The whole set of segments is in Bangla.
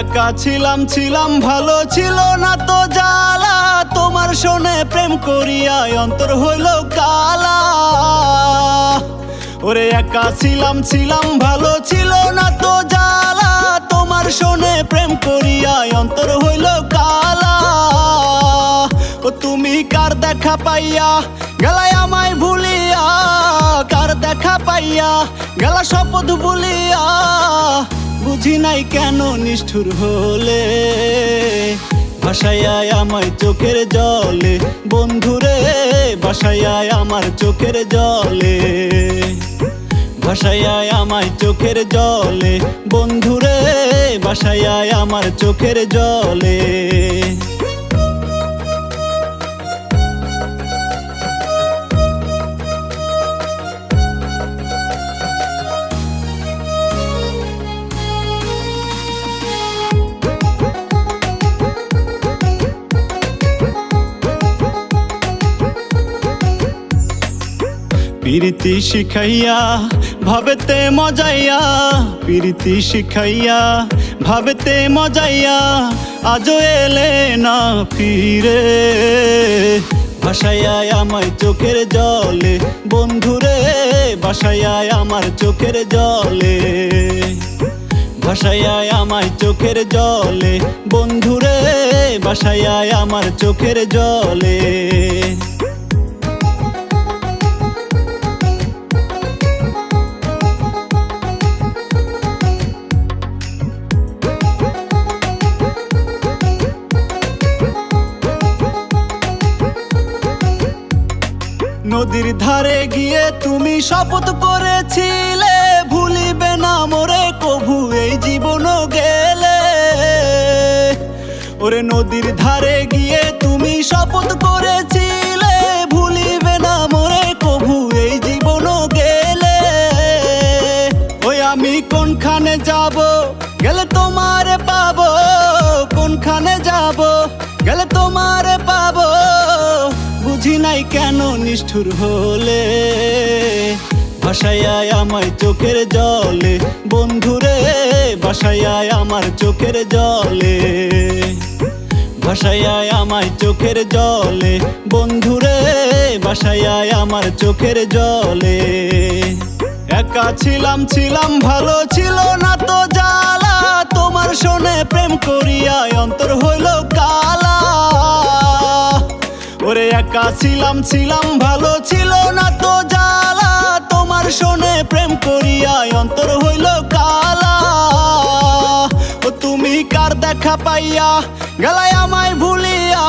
একা ছিলাম ভালো ছিল না তো জ্বালা, তোমার শোনে প্রেম করিয়া অন্তর হইল কালা। ওরে একা ছিলাম ভালো ছিল না তো জ্বালা, তোমার শোনে প্রেম করিয়া অন্তর হইল কালা। ও তুমি কার দেখা পাইয়া গেলাই আমায় ভুলিয়া, কার দেখা পাইয়া গেলা শপথ ভুলিয়া, বুঝি নাই কেন নিষ্ঠুর হলে ভাসাইয়া আমায় চোখের জলে। বন্ধুরে ভাসাইয়া আমার চোখের জলে, ভাসাইয়া আমায় চোখের জলে। বন্ধুরে ভাসাইয়া আমার চোখের জলে। প্রীতি শিখাইয়া ভাবেতে মজাইয়া, প্রীতি শিখাইয়া ভাবেতে মজাইয়া, আজও এলে না ফিরে ভাসাইয়া আমায় চোখের জলে। বন্ধুরে ভাসাইয়া আমার চোখের জলে, ভাসাইয়া আমায় চোখের জলে। বন্ধুরে ভাসাইয়া আমার চোখের জলে। নদীর ধারে গিয়ে তুমি শপথ করেছিলে, ভুলিবে না মোরে কভু এই জীবন গেলে। ওরে নদীর ধারে গিয়ে তুমি শপথ করেছিলে, ভুলিবে না মোরে কভু এই জীবন গেলে। ওই আমি কোনখানে যাব গেলে তোমারে পাবো, কোনখানে যাব গেলে তোমারে পাবো, বুঝি নাই কেন নিষ্ঠুর হলে ভাসাইয়া আমায় চোখের জলে। বন্ধুরে ভাসাইয়া আমার চোখের জলে, ভাসাইয়া আমায় চোখের জলে। বন্ধুরে ভাসাইয়া আমার চোখের জলে। একা ছিলাম ভালো ছিল না তো জ্বালা, তোমার শোনে প্রেম করিয়া অন্তর হইল কালা। ওরে একা ছিলাম ভালো ছিল না তো জ্বালা, তোমার শোনে প্রেম করিয়া অন্তর হইল কালা। ও তুমি কার দেখা পাইয়া গেলাই আমায় ভুলিয়া,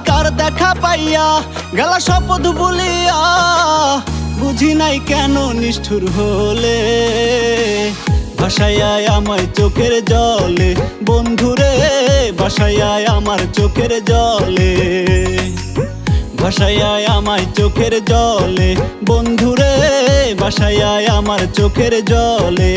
কার দেখা পাইয়া গেলা শপথ ভুলিয়া, বুঝি নাই কেন নিষ্ঠুর হলে ভাসাইয়া আমায় চোখের জলে। বন্ধুরে ভাসাইয়া আমার চোখের জলে, ভাসাইয়া আমায় চোখের জলে। বন্ধুরে ভাসাইয়া আমার চোখের জলে।